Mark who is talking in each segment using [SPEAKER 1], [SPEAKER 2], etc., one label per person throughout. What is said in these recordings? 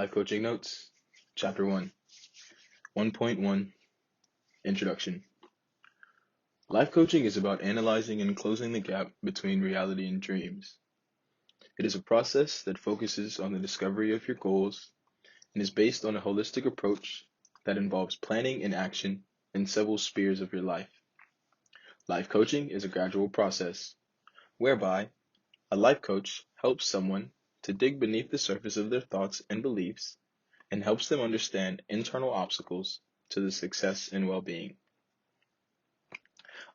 [SPEAKER 1] Life Coaching Notes, Chapter 1, 1.1, Introduction. Life coaching is about analyzing and closing the gap between reality and dreams. It is a process that focuses on the discovery of your goals and is based on a holistic approach that involves planning and action in several spheres of your life. Life coaching is a gradual process whereby a life coach helps someone to dig beneath the surface of their thoughts and beliefs and helps them understand internal obstacles to the success and well-being.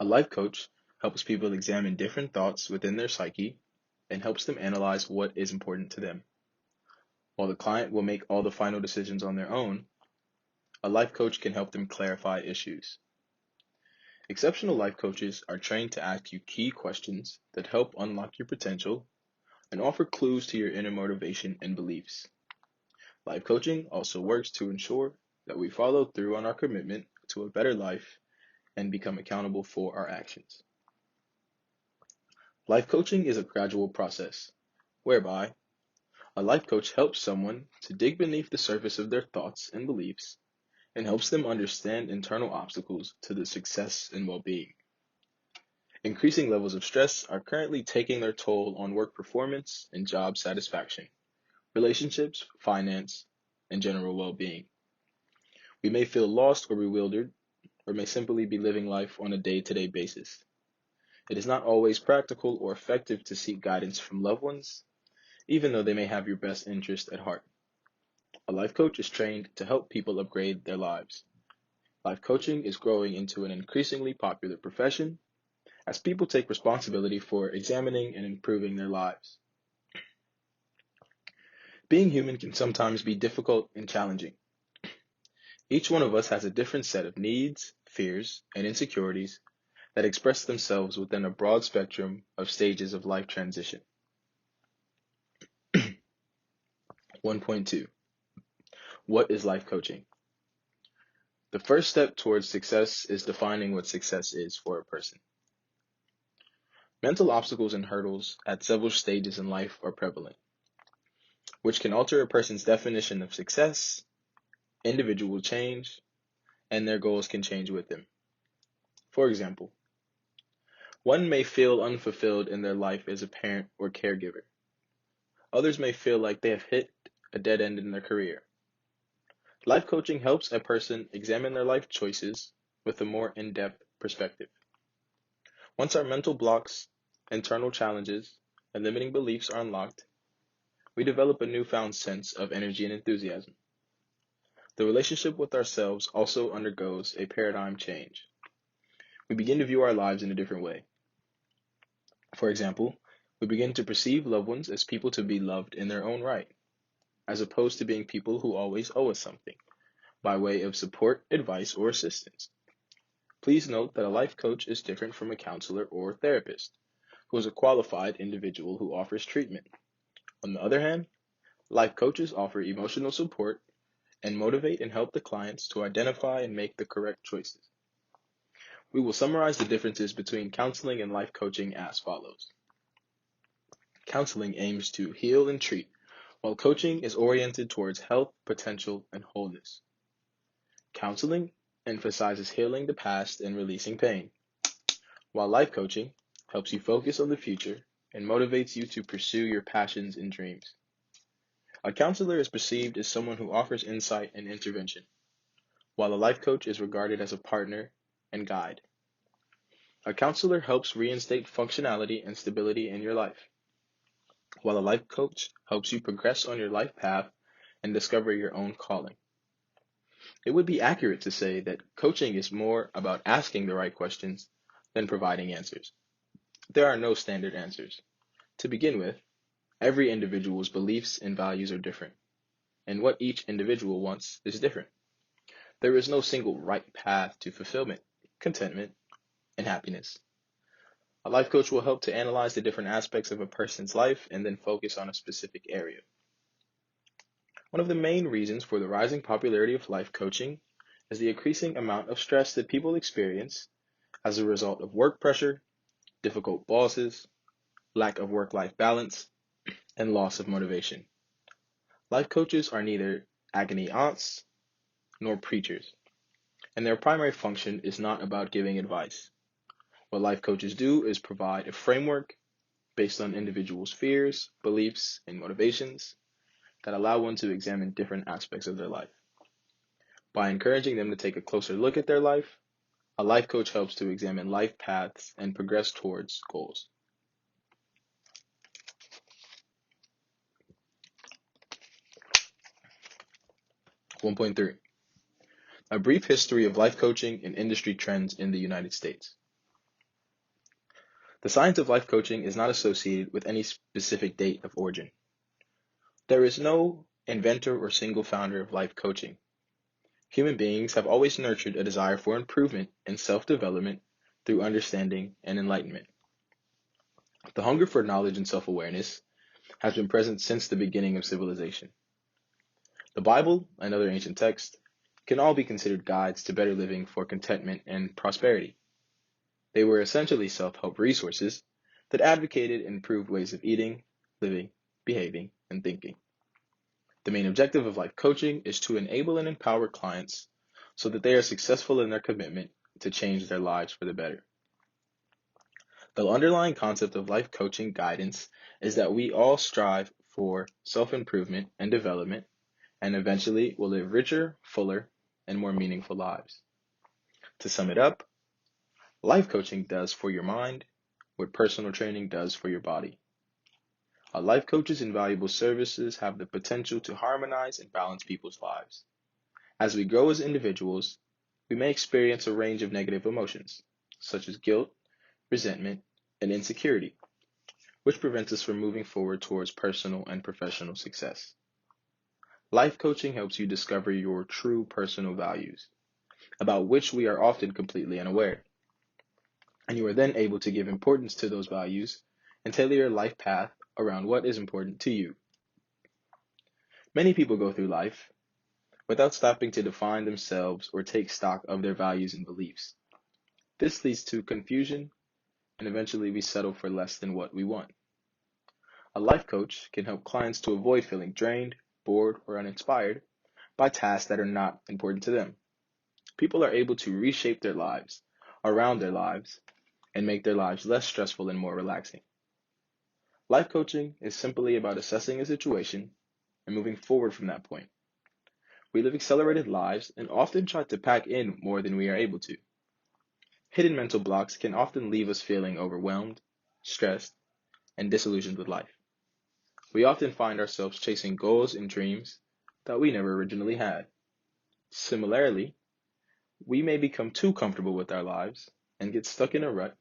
[SPEAKER 1] A life coach helps people examine different thoughts within their psyche and helps them analyze what is important to them. While the client will make all the final decisions on their own, a life coach can help them clarify issues. Exceptional life coaches are trained to ask you key questions that help unlock your potential and offer clues to your inner motivation and beliefs. Life coaching also works to ensure that we follow through on our commitment to a better life and become accountable for our actions. Life coaching is a gradual process whereby a life coach helps someone to dig beneath the surface of their thoughts and beliefs and helps them understand internal obstacles to the success and well-being. Increasing levels of stress are currently taking their toll on work performance and job satisfaction, relationships, finance, and general well-being. We may feel lost or bewildered, or may simply be living life on a day-to-day basis. It is not always practical or effective to seek guidance from loved ones, even though they may have your best interest at heart. A life coach is trained to help people upgrade their lives. Life coaching is growing into an increasingly popular profession as people take responsibility for examining and improving their lives. Being human can sometimes be difficult and challenging. Each one of us has a different set of needs, fears, and insecurities that express themselves within a broad spectrum of stages of life transition. 1.2. What is life coaching? The first step towards success is defining what success is for a person. Mental obstacles and hurdles at several stages in life are prevalent, which can alter a person's definition of success. Individual change, and their goals can change with them. For example, one may feel unfulfilled in their life as a parent or caregiver. Others may feel like they have hit a dead end in their career. Life coaching helps a person examine their life choices with a more in-depth perspective. Once our mental blocks, internal challenges, and limiting beliefs are unlocked, we develop a newfound sense of energy and enthusiasm. The relationship with ourselves also undergoes a paradigm change. We begin to view our lives in a different way. For example, we begin to perceive loved ones as people to be loved in their own right, as opposed to being people who always owe us something, by way of support, advice, or assistance. Please note that a life coach is different from a counselor or therapist, who is a qualified individual who offers treatment. On the other hand, life coaches offer emotional support and motivate and help the clients to identify and make the correct choices. We will summarize the differences between counseling and life coaching as follows. Counseling aims to heal and treat, while coaching is oriented towards health, potential, and wholeness. Counseling emphasizes healing the past and releasing pain, while life coaching helps you focus on the future and motivates you to pursue your passions and dreams. A counselor is perceived as someone who offers insight and intervention, while a life coach is regarded as a partner and guide. A counselor helps reinstate functionality and stability in your life, while a life coach helps you progress on your life path and discover your own calling. It would be accurate to say that coaching is more about asking the right questions than providing answers. There are no standard answers. To begin with, every individual's beliefs and values are different, and what each individual wants is different. There is no single right path to fulfillment, contentment, and happiness. A life coach will help to analyze the different aspects of a person's life and then focus on a specific area. One of the main reasons for the rising popularity of life coaching is the increasing amount of stress that people experience as a result of work pressure, difficult bosses, lack of work-life balance, and loss of motivation. Life coaches are neither agony aunts nor preachers, and their primary function is not about giving advice. What life coaches do is provide a framework based on individuals' fears, beliefs, and motivations that allow one to examine different aspects of their life. By encouraging them to take a closer look at their life, a life coach helps to examine life paths and progress towards goals. One point three: a brief history of life coaching and industry trends in the United States. The science of life coaching is not associated with any specific date of origin. There is no inventor or single founder of life coaching. Human beings have always nurtured a desire for improvement and self-development through understanding and enlightenment. The hunger for knowledge and self-awareness has been present since the beginning of civilization. The Bible and other ancient texts can all be considered guides to better living for contentment and prosperity. They were essentially self-help resources that advocated improved ways of eating, living, behaving, and thinking. The main objective of life coaching is to enable and empower clients so that they are successful in their commitment to change their lives for the better. The underlying concept of life coaching guidance is that we all strive for self-improvement and development, and eventually will live richer, fuller, and more meaningful lives. To sum it up, life coaching does for your mind what personal training does for your body. A life coach's invaluable services have the potential to harmonize and balance people's lives. As we grow as individuals, we may experience a range of negative emotions, such as guilt, resentment, and insecurity, which prevents us from moving forward towards personal and professional success. Life coaching helps you discover your true personal values, about which we are often completely unaware. And you are then able to give importance to those values and tailor your life path around what is important to you. Many people go through life without stopping to define themselves or take stock of their values and beliefs. This leads to confusion, and eventually we settle for less than what we want. A life coach can help clients to avoid feeling drained, bored, or uninspired by tasks that are not important to them. People are able to reshape their lives, around their lives, and make their lives less stressful and more relaxing. Life coaching is simply about assessing a situation and moving forward from that point. We live accelerated lives and often try to pack in more than we are able to. Hidden mental blocks can often leave us feeling overwhelmed, stressed, and disillusioned with life. We often find ourselves chasing goals and dreams that we never originally had. Similarly, we may become too comfortable with our lives and get stuck in a rut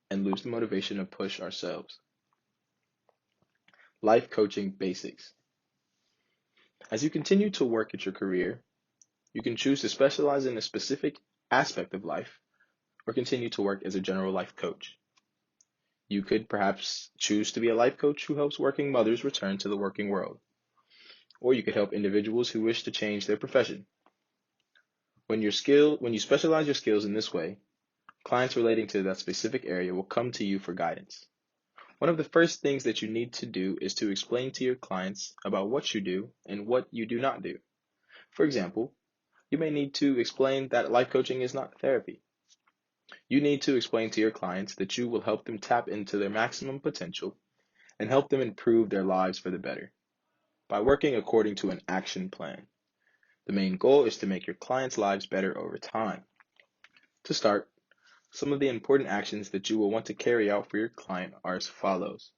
[SPEAKER 1] and lose the motivation to push ourselves. Life coaching basics. As you continue to work at your career, you can choose to specialize in a specific aspect of life or continue to work as a general life coach. You could perhaps choose to be a life coach who helps working mothers return to the working world, or you could help individuals who wish to change their profession. When you specialize your skills in this way, clients relating to that specific area will come to you for guidance. One of the first things that you need to do is to explain to your clients about what you do and what you do not do. For example, you may need to explain that life coaching is not therapy. You need to explain to your clients that you will help them tap into their maximum potential and help them improve their lives for the better by working according to an action plan. The main goal is to make your clients' lives better over time. To start, some of the important actions that you will want to carry out for your client are as follows.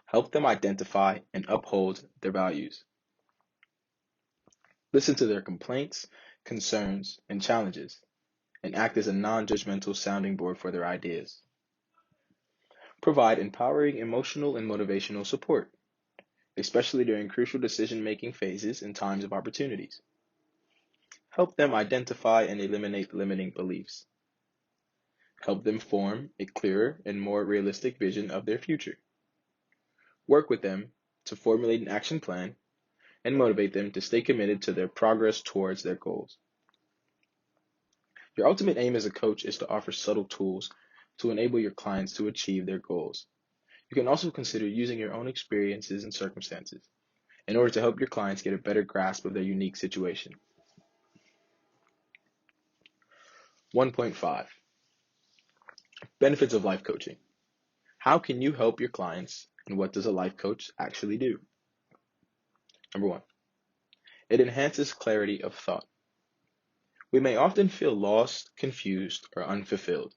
[SPEAKER 1] Help them identify and uphold their values. Listen to their complaints, concerns, and challenges, and act as a non-judgmental sounding board for their ideas. Provide empowering emotional and motivational support, especially during crucial decision-making phases and times of opportunities. Help them identify and eliminate limiting beliefs. Help them form a clearer and more realistic vision of their future. Work with them to formulate an action plan and motivate them to stay committed to their progress towards their goals. Your ultimate aim as a coach is to offer subtle tools to enable your clients to achieve their goals. You can also consider using your own experiences and circumstances in order to help your clients get a better grasp of their unique situation. 1.5 Benefits of life coaching. How can you help your clients, and what does a life coach actually do? Number 1, it enhances clarity of thought. We may often feel lost, confused, or unfulfilled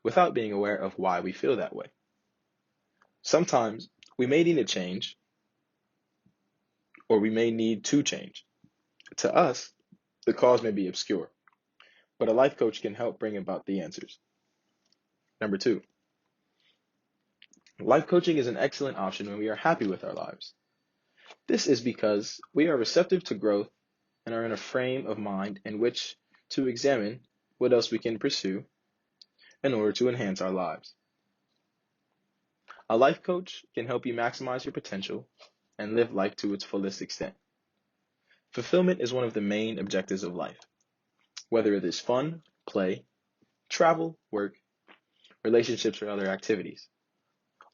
[SPEAKER 1] without being aware of why we feel that way. Sometimes we may need a change, or we may need to change. To us, the cause may be obscure, but a life coach can help bring about the answers. Number 2, life coaching is an excellent option when we are happy with our lives. This is because we are receptive to growth and are in a frame of mind in which to examine what else we can pursue in order to enhance our lives. A life coach can help you maximize your potential and live life to its fullest extent. Fulfillment is one of the main objectives of life, whether it is fun, play, travel, work, relationships, or other activities.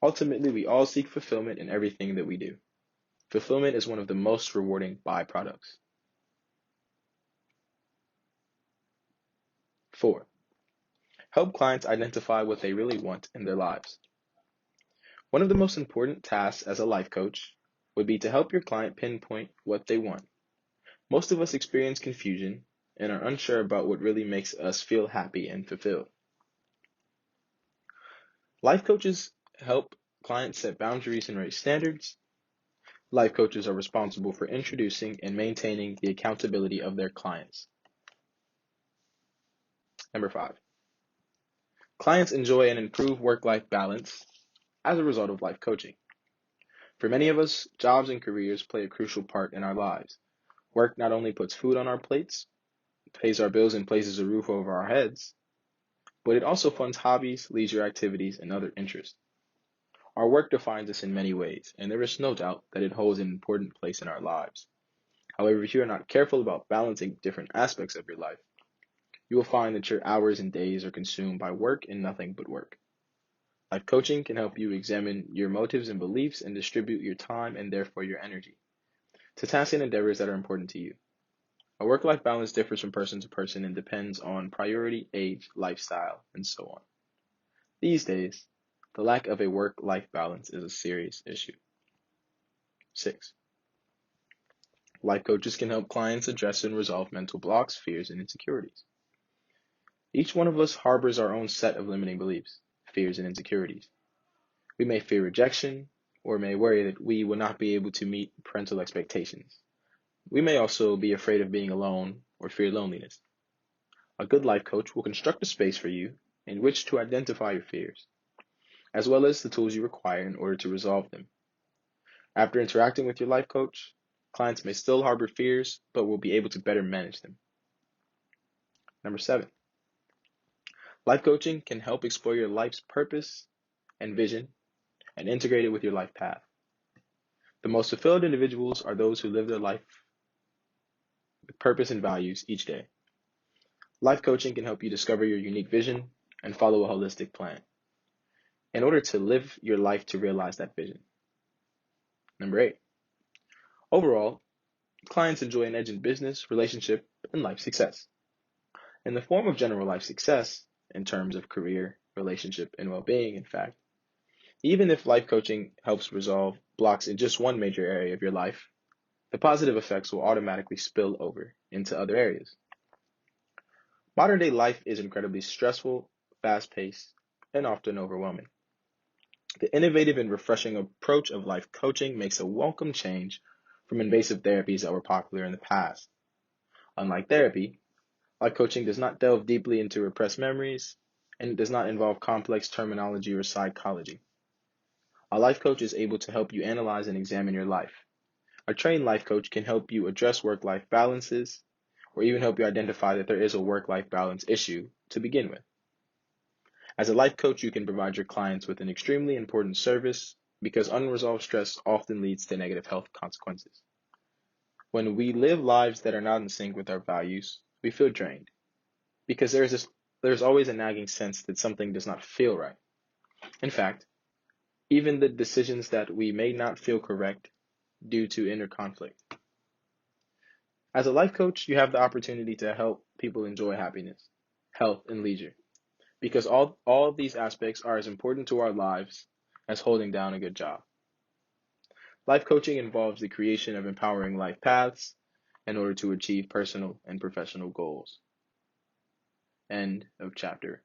[SPEAKER 1] Ultimately, we all seek fulfillment in everything that we do. Fulfillment is one of the most rewarding byproducts. 4, help clients identify what they really want in their lives. One of the most important tasks as a life coach would be to help your client pinpoint what they want. Most of us experience confusion and are unsure about what really makes us feel happy and fulfilled. Life coaches help clients set boundaries and raise standards. Life coaches are responsible for introducing and maintaining the accountability of their clients. Number 5, clients enjoy an improved work-life balance as a result of life coaching. For many of us, jobs and careers play a crucial part in our lives. Work not only puts food on our plates, pays our bills, and places a roof over our heads, but it also funds hobbies, leisure activities, and other interests. Our work defines us in many ways, and there is no doubt that it holds an important place in our lives. However, if you are not careful about balancing different aspects of your life, you will find that your hours and days are consumed by work and nothing but work. Life coaching can help you examine your motives and beliefs and distribute your time and therefore your energy to tasks and endeavors that are important to you. A work-life balance differs from person to person and depends on priority, age, lifestyle, and so on. These days, the lack of a work-life balance is a serious issue. 6, life coaches can help clients address and resolve mental blocks, fears, and insecurities. Each one of us harbors our own set of limiting beliefs, fears, and insecurities. We may fear rejection, or may worry that we will not be able to meet parental expectations. We may also be afraid of being alone or fear loneliness. A good life coach will construct a space for you in which to identify your fears, as well as the tools you require in order to resolve them. After interacting with your life coach, clients may still harbor fears, but will be able to better manage them. Number 7, life coaching can help explore your life's purpose and vision and integrate it with your life path. The most fulfilled individuals are those who live their life with purpose and values each day. Life coaching can help you discover your unique vision and follow a holistic plan in order to live your life to realize that vision. Number 8, overall, clients enjoy an edge in business, relationship, and life success. In the form of general life success, in terms of career, relationship, and well-being, in fact, even if life coaching helps resolve blocks in just one major area of your life, the positive effects will automatically spill over into other areas. Modern day life is incredibly stressful, fast-paced, and often overwhelming. The innovative and refreshing approach of life coaching makes a welcome change from invasive therapies that were popular in the past. Unlike therapy, life coaching does not delve deeply into repressed memories, and it does not involve complex terminology or psychology. A life coach is able to help you analyze and examine your life. A trained life coach can help you address work-life balances, or even help you identify that there is a work-life balance issue to begin with. As a life coach, you can provide your clients with an extremely important service because unresolved stress often leads to negative health consequences. When we live lives that are not in sync with our values, we feel drained because there's always a nagging sense that something does not feel right. In fact, even the decisions that we may not feel correct due to inner conflict. As a life coach, you have the opportunity to help people enjoy happiness, health, and leisure, because all of these aspects are as important to our lives as holding down a good job. Life coaching involves the creation of empowering life paths in order to achieve personal and professional goals. End of chapter.